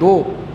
2